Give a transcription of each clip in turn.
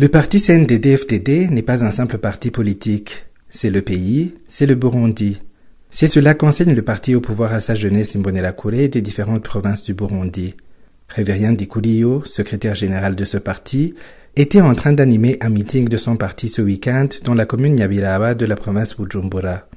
Le parti CNDD-FDD n'est pas un simple parti politique. C'est le pays, c'est le Burundi. C'est cela qu'enseigne le parti au pouvoir à sa jeunesse Imbonerakure des différentes provinces du Burundi. Révérien Dikuliyo, secrétaire général de ce parti, était en train d'animer un meeting de son parti ce week-end dans la commune Nyabiraba de la province Bujumbura.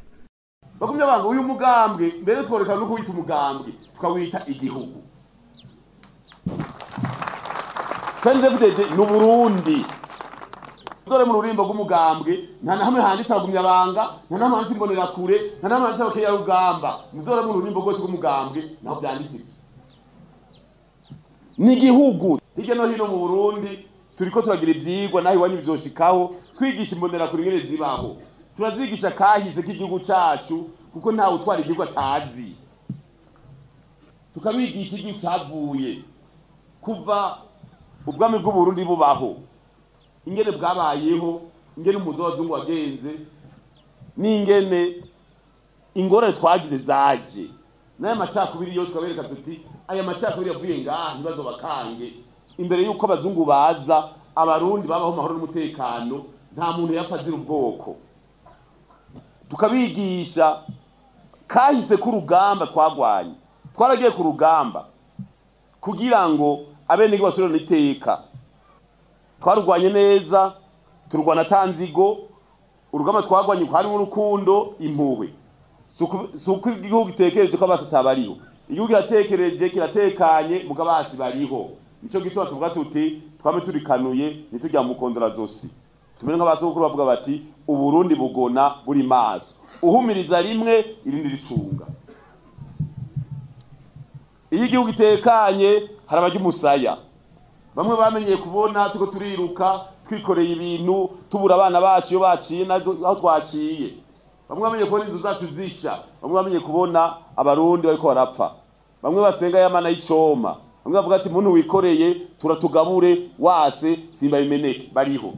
Zore mu rurimbo rw'umugambwe nta nahamwe handitse Agumyabanga nta nahamwe handitse Imbonerakure nta nahamwe handitse Abakeya Rugamba muzore mu rurimbo rwose rw'umugambwe naho byanditse ni igihugu hirya no hino mu Burundi turiko turagira ivyigwa naho iwanyu bizoshikaho twigisha Imbonerakure ingene zibaho turazigisha kahise k'igihugu cacu kuko nta utwara igihugu atazi tukabigisha igihugu cyavuye kuva ubwami bw'u Burundi bubaho ingene bwabayeho ingene umuzo wazungu wagenze n'ingene ingorane twagize zaje n'aya macakubiri yose twabereka tuti aya macakubiri yavuye ngaha ntibazo bakange imbere yuko abazungu baza abarundi babaho mahoro n'umutekano nta muntu yapfa azira ubwoko tukabigisha kahise ku rugamba twagwanye twaragiye ku rugamba kugira ngo abene basubire n'iteka twarugwanye neza turugwana tanzigo urugamba twagwanye harimo urukundo impuhwe suko igihugu gitekereje ko abasi tabariho igihugu kiratekereje kiratekanye mugabasi bariho nico gituma tuvuga tuti twame turikanuye nitujya mu kondora zosi tumene nk'abasokuru bavuga bati uburundi bugona buri maso uhumiriza rimwe irindi ricunga iyo igihugu gitekanye harabajya umusaya bamwe bamenyeye kubona tuko turiruka twikoreye ibintu tubura abana bacu yo baciye aho twaciye bamwe bamenyeye kubona inzu zacu zisha bamwe bamenyeye kubona abarundi bariko barapfa bamwe basenga y'amana y'icoma bamwe bavuga ati muntu wikoreye turatugabure wase simba bimeneke bariho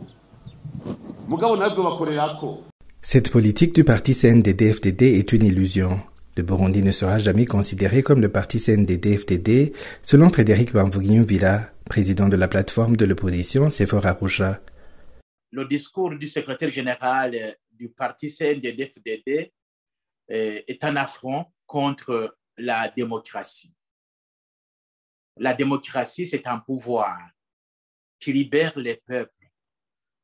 mugabo nazo bakorerako. Cette politique du parti CNDD-FDD est une illusion. Le Burundi ne sera jamais considéré comme le parti CNDD-FDD, selon Frédéric Bamvuginyumvila, président de la plateforme de l'opposition Sephora Arusha. Le discours du secrétaire général du parti CNDD-FDD est un affront contre la démocratie. La démocratie, c'est un pouvoir qui libère les peuples.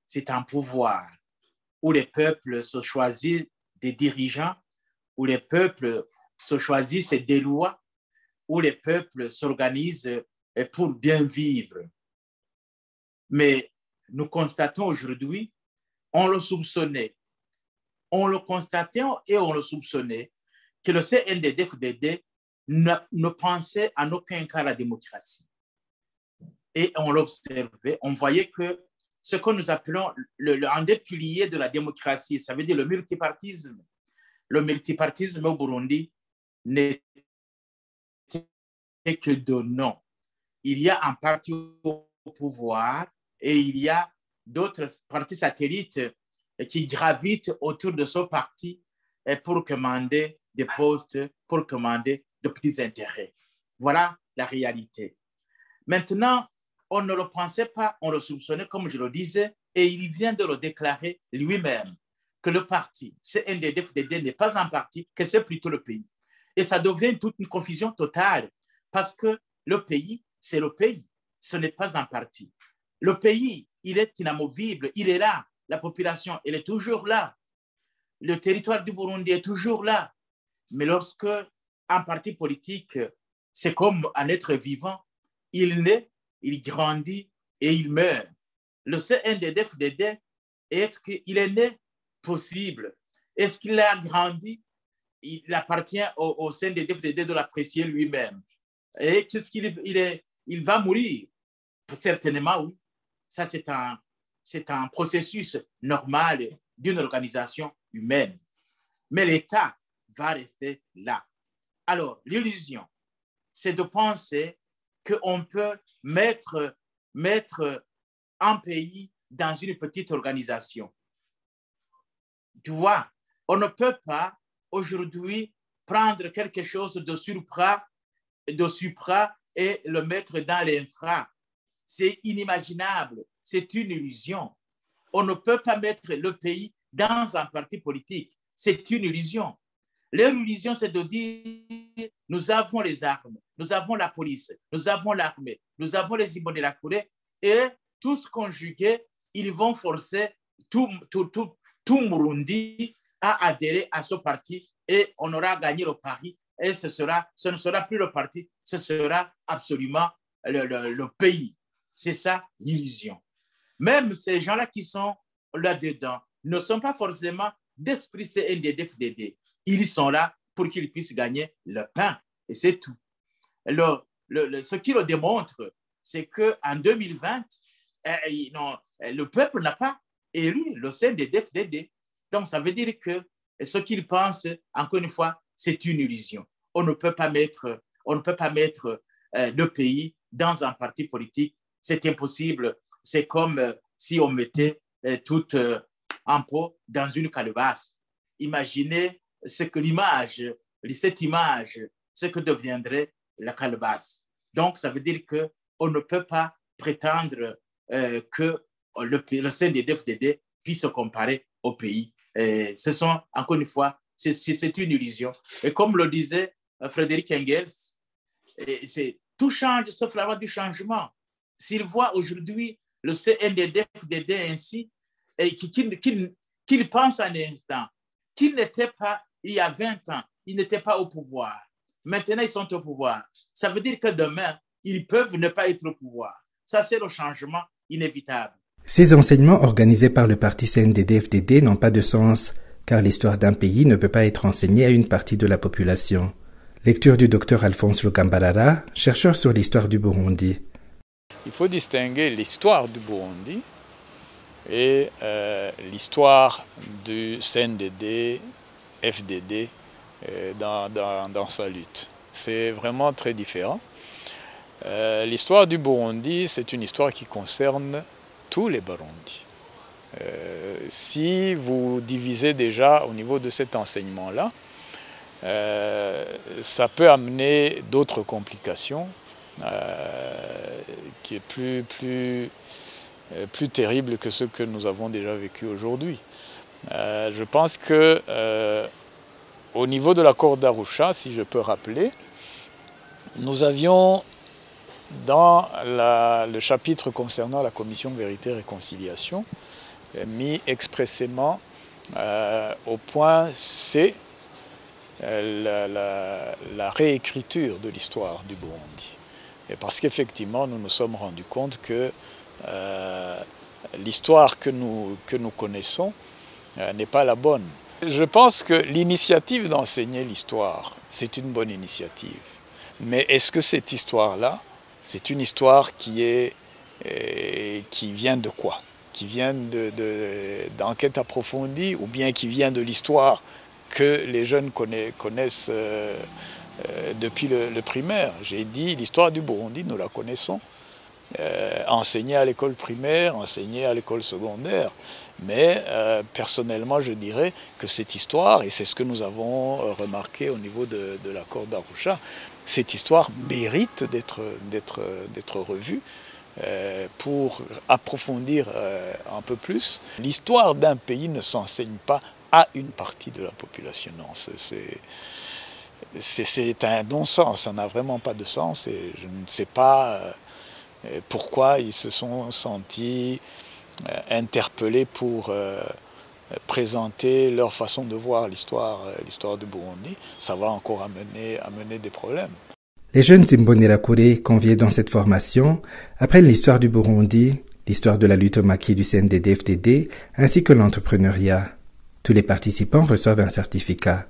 C'est un pouvoir où les peuples se choisissent des dirigeants, où les peuples se choisissent des lois, où les peuples s'organisent pour bien vivre. Mais nous constatons aujourd'hui, on le soupçonnait, on le constatait et on le soupçonnait que le CNDD-FDD ne pensait en aucun cas à la démocratie. Et on l'observait, on voyait que ce que nous appelons un des piliers de la démocratie, ça veut dire le multipartisme. Le multipartisme au Burundi n'était que de nom. Il y a un parti au pouvoir et il y a d'autres partis satellites qui gravitent autour de ce parti pour commander des postes, pour commander de petits intérêts. Voilà la réalité. Maintenant, on ne le pensait pas, on le soupçonnait, comme je le disais, et il vient de le déclarer lui-même, que le parti CNDD-FDD n'est pas un parti, que c'est plutôt le pays. Et ça devient toute une confusion totale, parce que le pays, c'est le pays, ce n'est pas un parti. Le pays, il est inamovible, il est là, la population, elle est toujours là. Le territoire du Burundi est toujours là. Mais lorsque un parti politique, c'est comme un être vivant, il naît, il grandit et il meurt. Le CNDD-FDD, est-ce qu'il est né? Possible. Est-ce qu'il a grandi? Il appartient au CNDD-FDD de l'apprécier lui-même. Et qu'est-ce il va mourir? Certainement, oui. Ça, c'est un processus normal d'une organisation humaine. Mais l'État va rester là. Alors, l'illusion, c'est de penser qu'on peut mettre un pays dans une petite organisation. Tu vois, on ne peut pas aujourd'hui prendre quelque chose de supra et le mettre dans l'infra. C'est inimaginable. c'est une illusion. On ne peut pas mettre le pays dans un parti politique. C'est une illusion. L'illusion, c'est de dire, nous avons les armes, nous avons la police, nous avons l'armée, nous avons les Imbonerakure, et tous conjugués, ils vont forcer tout Murundi à adhérer à ce parti et on aura gagné le pari et ce ne sera plus le parti, ce sera absolument le pays. C'est ça l'illusion. Même ces gens-là qui sont là-dedans ne sont pas forcément d'esprit CNDD-FDD. Ils sont là pour qu'ils puissent gagner le pain et c'est tout. Ce qui le démontre, c'est qu'en 2020, le peuple n'a pas élu le CNDD-FDD. Donc, ça veut dire que ce qu'ils pensent, encore une fois, c'est une illusion. On ne peut pas mettre le pays dans un parti politique. C'est impossible. C'est comme si on mettait tout en pot dans une calebasse. Imaginez cette image, ce que deviendrait la calebasse. Donc, ça veut dire qu'on ne peut pas prétendre que le CNDD-FDD puisse se comparer au pays. Ce sont, encore une fois, c'est une illusion. Et comme le disait Frédéric Engels, tout change sauf la loi du changement. S'il voit aujourd'hui le CNDD-FDD ainsi, et qu'il pense un instant, qu'il n'était pas, il y a 20 ans, ils n'étaient pas au pouvoir. Maintenant, ils sont au pouvoir. Ça veut dire que demain, ils peuvent ne pas être au pouvoir. Ça, c'est le changement inévitable. Ces enseignements organisés par le parti CNDD-FDD n'ont pas de sens, car l'histoire d'un pays ne peut pas être enseignée à une partie de la population. Lecture du Dr Alphonse Lugambarara, chercheur sur l'histoire du Burundi. Il faut distinguer l'histoire du Burundi et l'histoire du CNDD-FDD dans sa lutte. C'est vraiment très différent. L'histoire du Burundi, c'est une histoire qui concerne tous les Burundis. Si vous divisez déjà au niveau de cet enseignement-là, ça peut amener d'autres complications qui est plus terrible que ce que nous avons déjà vécu aujourd'hui. Je pense que au niveau de l'accord d'Arusha, si je peux rappeler, nous avions dans le chapitre concernant la commission Vérité et Réconciliation mis expressément au point C la réécriture de l'histoire du Burundi. Et parce qu'effectivement, nous nous sommes rendus compte que l'histoire que nous connaissons n'est pas la bonne. Je pense que l'initiative d'enseigner l'histoire, c'est une bonne initiative. Mais est-ce que cette histoire-là, c'est une histoire qui vient de quoi? Qui vient d'enquêtes approfondies ou bien qui vient de l'histoire que les jeunes connaissent depuis le primaire? J'ai dit l'histoire du Burundi, nous la connaissons. Enseignée à l'école primaire, enseignée à l'école secondaire. Mais personnellement, je dirais que cette histoire, et c'est ce que nous avons remarqué au niveau de l'accord d'Arusha, cette histoire mérite d'être revue pour approfondir un peu plus. L'histoire d'un pays ne s'enseigne pas à une partie de la population. Non, c'est un non-sens, ça n'a vraiment pas de sens et je ne sais pas pourquoi ils se sont sentis interpellés pour présenter leur façon de voir l'histoire du Burundi. Ça va encore amener des problèmes. Les jeunes Imbonerakure conviés dans cette formation apprennent l'histoire du Burundi, l'histoire de la lutte au maquis du CNDD-FDD, ainsi que l'entrepreneuriat. Tous les participants reçoivent un certificat.